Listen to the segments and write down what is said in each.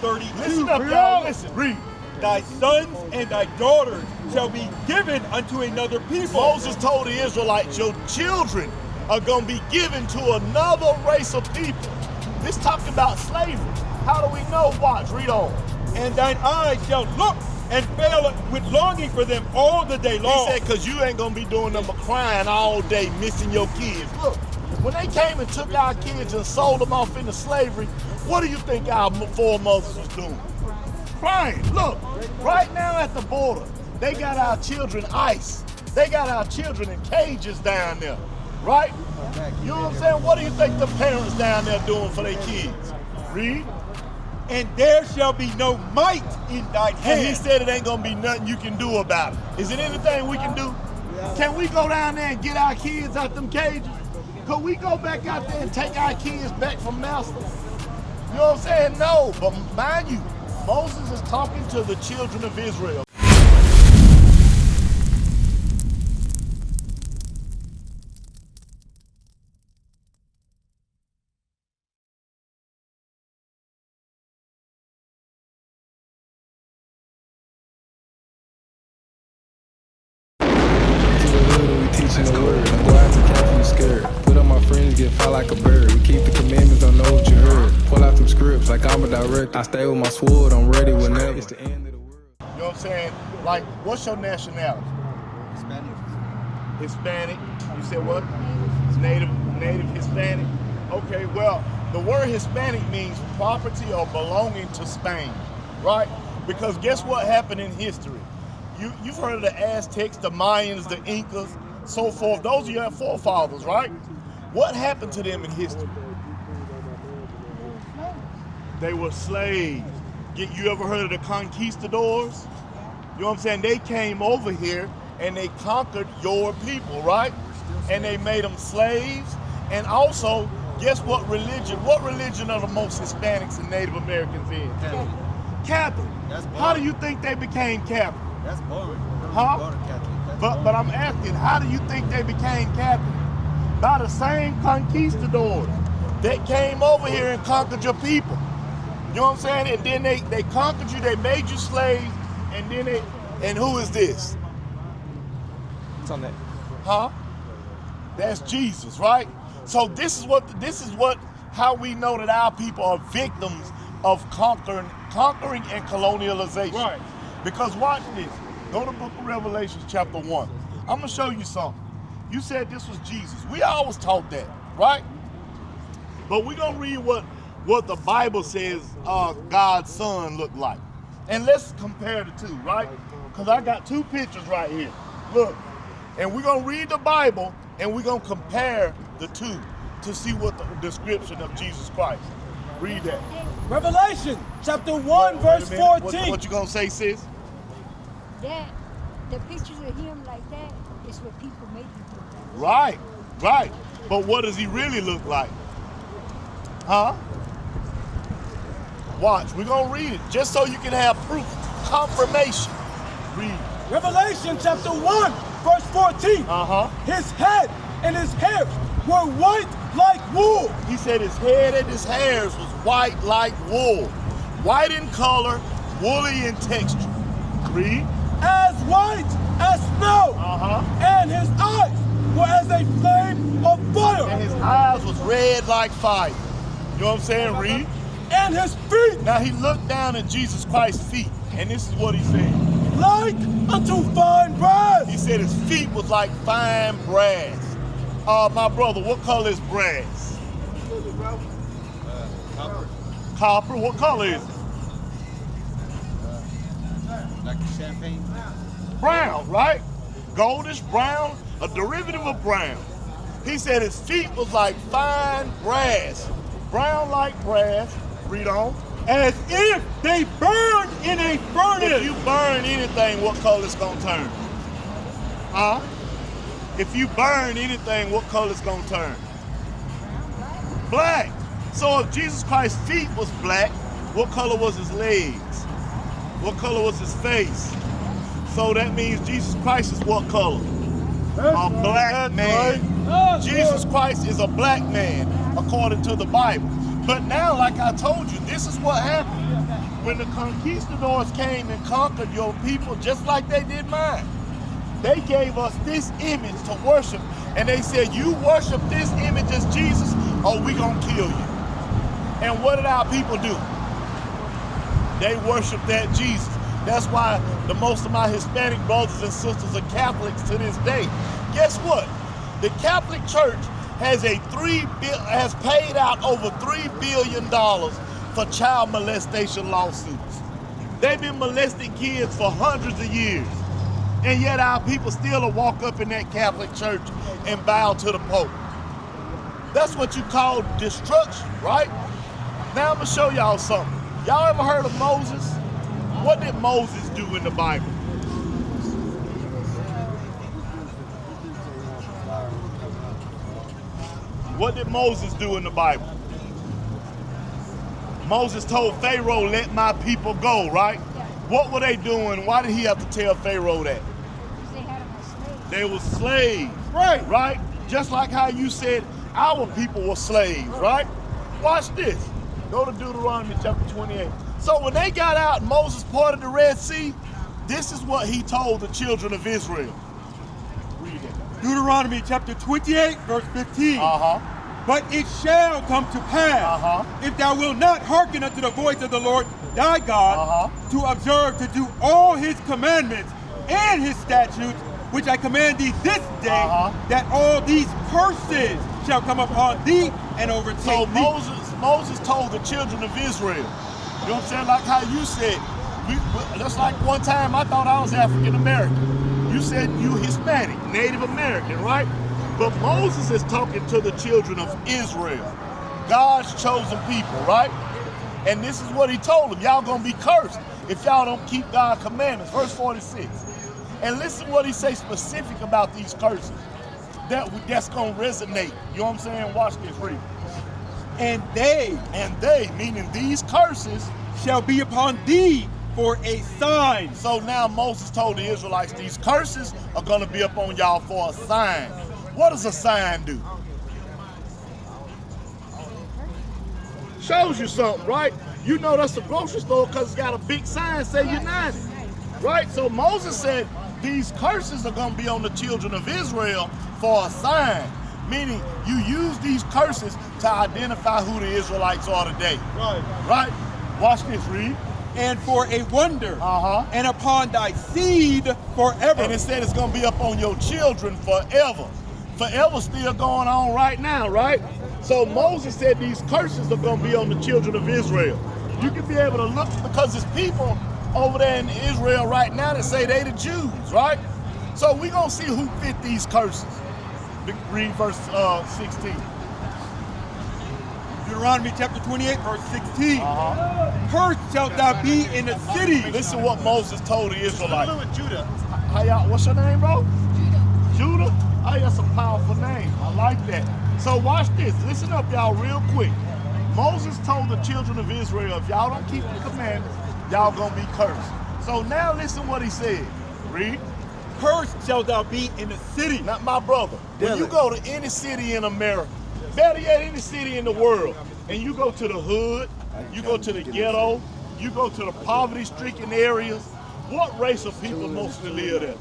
32. Listen up, y'all. Listen, read. Thy sons and thy daughters shall be given unto another people. Moses told the Israelites, your children are going to be given to another race of people. This talking about slavery. How do we know? Watch, read on. And thine eyes shall look and fail with longing for them all the day long. He said, because you ain't going to be doing them crying all day, missing your kids. Look, when they came and took our kids and sold them off into slavery, what do you think our foremothers was doing? Crying. Look, right now at the border, they got our children iced. They got our children in cages down there, right? You know what I'm saying? What do you think the parents down there doing for their kids? Read. And there shall be no might in thine hand. And he said it ain't gonna be nothing you can do about it. Is it anything we can do? Can we go down there and get our kids out them cages? Could we go back out there and take our kids back from master? You know what I'm saying? No, but mind you, Moses is talking to the children of Israel. Teaching the word, don't go out to camp and scared. Put on my friends, get fly like a bird. We keep the commandments, don't know what you heard. Pull out them scripts like I'm a director. I stay with my sword, I'm ready whenever. It's the end of the world. You know what I'm saying? Like, what's your nationality? Hispanic. Hispanic. You said what? Native Hispanic. Okay, well, the word Hispanic means property or belonging to Spain, right? Because guess what happened in history? You've heard of the Aztecs, the Mayans, the Incas, so forth. Those are your forefathers, right? What happened to them in history? They were slaves. You ever heard of the conquistadors? You know what I'm saying? They came over here and they conquered your people, right? And they made them slaves. And also, guess what religion? What religion are the most Hispanics and Native Americans in? Catholic. How do you think they became Catholic? That's boring. Huh? But I'm asking, how do you think they became Catholic? By the same conquistadors that came over here and conquered your people. You know what I'm saying? And then they conquered you, they made you slaves, and then and who is this? What's on that? Huh? That's Jesus, right? So this is how we know that our people are victims of conquering and colonialization. Right. Because watch this. Go to the book of Revelation chapter 1. I'm going to show you something. You said this was Jesus. We always taught that, right? But we're going to read what the Bible says God's son looked like. And let's compare the two, right? Because I got two pictures right here. Look. And we're going to read the Bible and we're going to compare the two to see what the description of Jesus Christ. Read that. Revelation chapter 1 verse 14. What you gonna say, sis? That the pictures of him like that is what people make him look like. Right. But what does he really look like? Huh? Watch, we're gonna read it just so you can have proof, confirmation. Read. Revelation chapter 1 verse 14. His head and his hairs were white like wool. He said his head and his hairs was white like wool. White in color, woolly in texture. Read. As white as snow. And his eyes were as a flame of fire. And his eyes was red like fire. You know what I'm saying? Read. And his feet. Now he looked down at Jesus Christ's feet, and this is what he said. Like unto fine brass. He said his feet was like fine brass. My brother, what color is brass? Copper. Copper, what color is it? Like champagne. Brown, right? Goldish brown, a derivative of brown. He said his feet was like fine brass. Brown like brass. Read on. As if they burned in a furnace. If you burn anything, what color it's gonna turn? Huh? If you burn anything, what color it's gonna turn? Black. So if Jesus Christ's feet was black, what color was his legs? What color was his face? So that means Jesus Christ is what color? A black man. Jesus Christ is a black man, according to the Bible. But now, like I told you, this is what happened. when the conquistadors came and conquered your people, just like they did mine, they gave us this image to worship, and they said, you worship this image as Jesus, or we gonna kill you. And what did our people do? They worship that Jesus. That's why the most of my Hispanic brothers and sisters are Catholics to this day. Guess what? The Catholic Church has paid out over $3 billion for child molestation lawsuits. They've been molesting kids for hundreds of years. And yet our people still will walk up in that Catholic Church and bow to the Pope. That's what you call destruction, right? Now I'm gonna show y'all something. Y'all ever heard of Moses? What did Moses do in the Bible? What did Moses do in the Bible? Moses told Pharaoh, let my people go, right? What were they doing? Why did he have to tell Pharaoh that? Because they had them as slaves. They were slaves, right? Just like how you said our people were slaves, right? Watch this. Go to Deuteronomy chapter 28. So when they got out, Moses parted the Red Sea, this is what he told the children of Israel. Read it. Deuteronomy chapter 28, verse 15. But it shall come to pass, if thou wilt not hearken unto the voice of the Lord thy God, to observe to do all his commandments and his statutes, which I command thee this day, that all these curses shall come upon thee and overtake so thee. Moses told the children of Israel, you know what I'm saying? Like how you said, just like one time I thought I was African American. You said you Hispanic, Native American, right? But Moses is talking to the children of Israel, God's chosen people, right? And this is what he told them, y'all gonna be cursed if y'all don't keep God's commandments. Verse 46. And listen what he says specific about these curses that's gonna resonate. You know what I'm saying? Watch this, read. And they, meaning these curses, shall be upon thee for a sign. So now Moses told the Israelites, these curses are gonna be upon y'all for a sign. What does a sign do? Shows you something, right? You know that's the grocery store because it's got a big sign say United, right? So Moses said these curses are gonna be on the children of Israel for a sign. Meaning you use these curses to identify who the Israelites are today. Right? Watch this, read. And for a wonder, and upon thy seed forever. And it said it's gonna be up on your children forever. Forever still going on right now, right? So Moses said these curses are gonna be on the children of Israel. You can be able to look, because there's people over there in Israel right now that say they the Jews, right? So we're gonna see who fit these curses. Read verse 16. Deuteronomy chapter 28, verse 16. Cursed shalt thou be in the city. Listen what Moses told the Israelites. Judah. How y'all, what's your name, bro? Judah? Oh, that's a powerful name. I like that. So watch this. Listen up, y'all, real quick. Moses told the children of Israel, if y'all don't keep the commandments, y'all gonna be cursed. So now listen what he said. Read. Cursed shalt thou be in the city. Not my brother. When you go to any city in America, better yet, any city in the world, and you go to the hood, you go to the ghetto, you go to the poverty-stricken areas, what race of people mostly live there?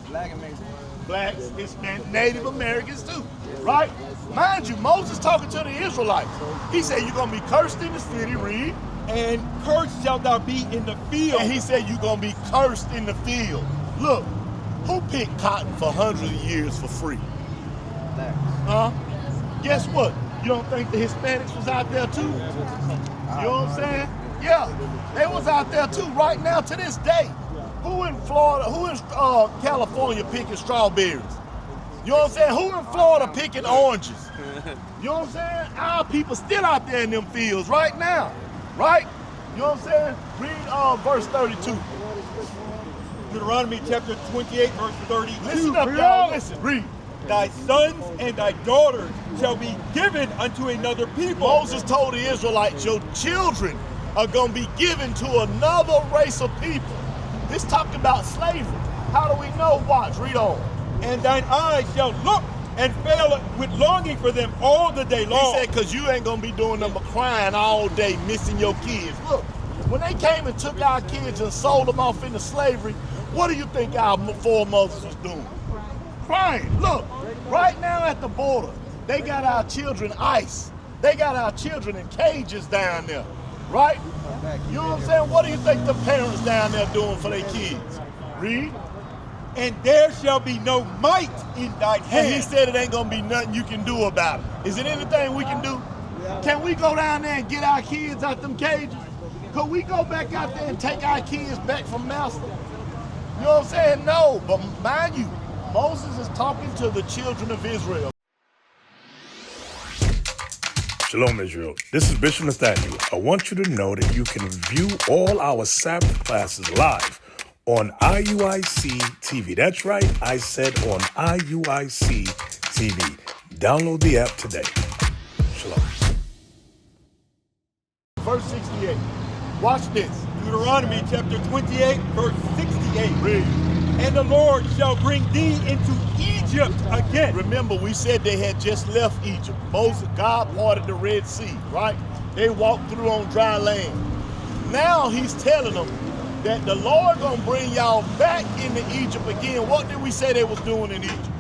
Black and Mexican. Blacks, Hispanic, Native Americans too, right? Mind you, Moses talking to the Israelites. He said, you're gonna be cursed in the city, read. And cursed shalt thou be in the field. And he said, you're gonna be cursed in the field. Look, who picked cotton for hundreds of years for free? Huh? Guess what? You don't think the Hispanics was out there too? You know what I'm saying? Yeah, they was out there too right now to this day. Who in Florida, who in California picking strawberries? You know what I'm saying? Who in Florida picking oranges? You know what I'm saying? Our people still out there in them fields right now, right? You know what I'm saying? Read verse 32. Deuteronomy chapter 28, verse 32. Listen up, y'all. Listen, read. Thy sons and thy daughters shall be given unto another people. Moses told the Israelites, your children are going to be given to another race of people. This talked about slavery. How do we know? Watch, read on. And thine eyes shall look and fail with longing for them all the day long. He said, because you ain't going to be doing them crying all day, missing your kids. Look, When they came and took our kids and sold them off into slavery, what do you think our foremothers was doing? Crying. Look, right now at the border, they got our children iced. They got our children in cages down there, right? You know what I'm saying? What do you think the parents down there doing for their kids? Read. And there shall be no might in thine hand. And he said it ain't gonna be nothing you can do about it. Is it anything we can do? Can we go down there and get our kids out them cages? Could we go back out there and take our kids back from master? You know what I'm saying? No, but mind you, Moses is talking to the children of Israel. Shalom, Israel. This is Bishop Nathaniel. I want you to know that you can view all our Sabbath classes live on IUIC TV. That's right, I said on IUIC TV. Download the app today. Shalom. Verse 68. Watch this. Deuteronomy chapter 28, verse 68. Read. And the Lord shall bring thee into Egypt again. Remember, we said they had just left Egypt. Moses, God parted the Red Sea, right? They walked through on dry land. Now he's telling them that the Lord gonna bring y'all back into Egypt again. What did we say they was doing in Egypt?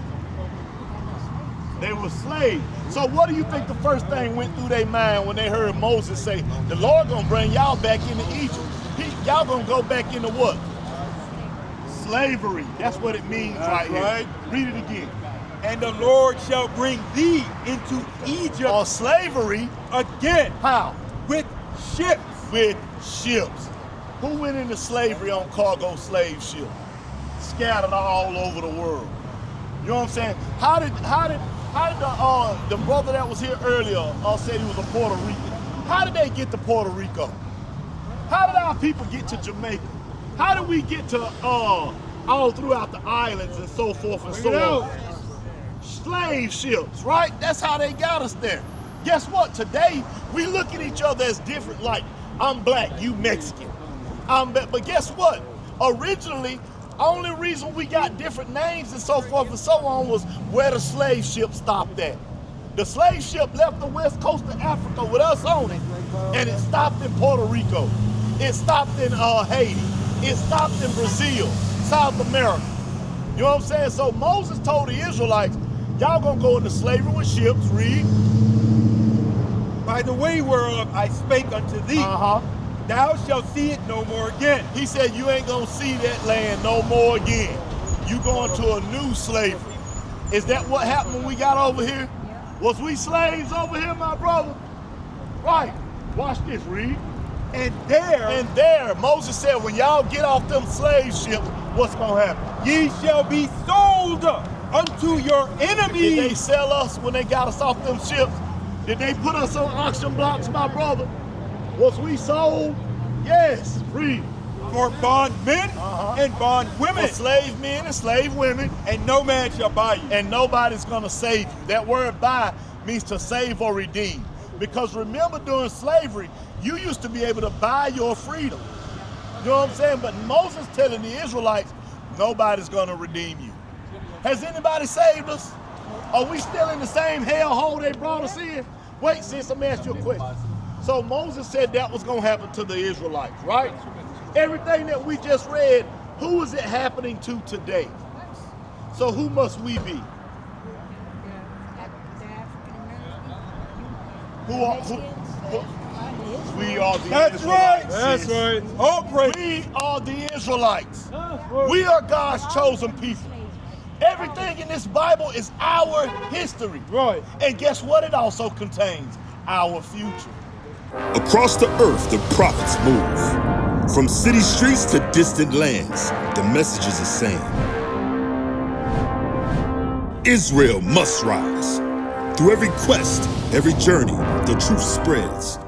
They were slaves. So what do you think the first thing went through their mind when they heard Moses say, the Lord gonna bring y'all back into Egypt? Y'all gonna go back into what? Slavery. That's what it means. That's right here. Read it again. And the Lord shall bring thee into Egypt. Or slavery. Again. How? With ships. With ships. Who went into slavery on cargo slave ships? Scattered all over the world. You know what I'm saying? How did the brother that was here earlier said he was a Puerto Rican? How did they get to Puerto Rico? How did our people get to Jamaica? How did we get to all throughout the islands and so forth and so on? Slave ships, right? That's how they got us there. Guess what? Today, we look at each other as different, like, I'm black, you Mexican. But guess what? Originally, only reason we got different names and so forth and so on was where the slave ship stopped at. The slave ship left the west coast of Africa with us on it, and it stopped in Puerto Rico. It stopped in Haiti. It stopped in Brazil, South America. You know what I'm saying? So Moses told the Israelites, y'all gonna go into slavery with ships, read. By the way whereof I spake unto thee, thou shalt see it no more again. He said you ain't gonna see that land no more again. You going to a new slavery. Is that what happened when we got over here? Was we slaves over here, my brother? Right. Watch this, read. And there, Moses said, when y'all get off them slave ships, what's gonna happen? Ye shall be sold unto your enemies. Did they sell us when they got us off them ships? Did they put us on auction blocks, my brother? Was we sold? Yes, read. For bondmen and bondwomen. For slave men and slave women. And no man shall buy you. And nobody's gonna save you. That word buy means to save or redeem. Because remember, during slavery, you used to be able to buy your freedom. You know what I'm saying? But Moses telling the Israelites, nobody's gonna redeem you. Has anybody saved us? Are we still in the same hellhole they brought us in? Wait, sis, let me ask you a question. So Moses said that was gonna happen to the Israelites, right? Everything that we just read, who is it happening to today? So who must we be? We are the Israelites. That's right. All praise. We are the Israelites. We are God's chosen people. Everything in this Bible is our history. Right. And guess what it also contains? Our future. Across the earth, the prophets move. From city streets to distant lands, the message is the same. Israel must rise. Through every quest, every journey, the truth spreads.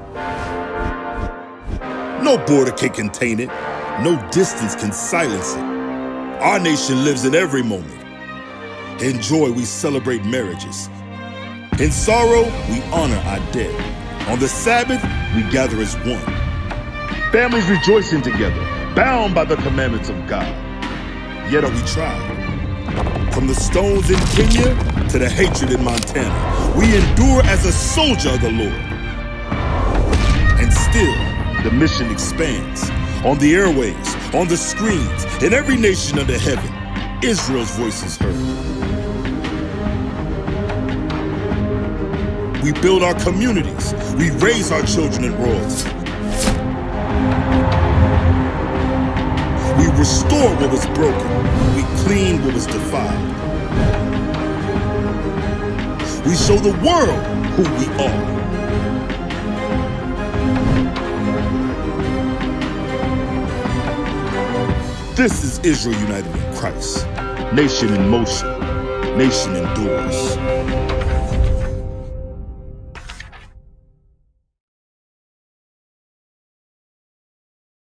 No border can contain it. No distance can silence it. Our nation lives in every moment. In joy, we celebrate marriages. In sorrow, we honor our dead. On the Sabbath, we gather as one. Families rejoicing together, bound by the commandments of God. Yet are we tried. From the stones in Kenya to the hatred in Montana, we endure as a soldier of the Lord. And still, the mission expands. On the airwaves, on the screens, in every nation under heaven, Israel's voice is heard. We build our communities. We raise our children in royalty. We restore what was broken. We clean what was defiled. We show the world who we are. This is Israel united in Christ. Nation in motion. Nation endures.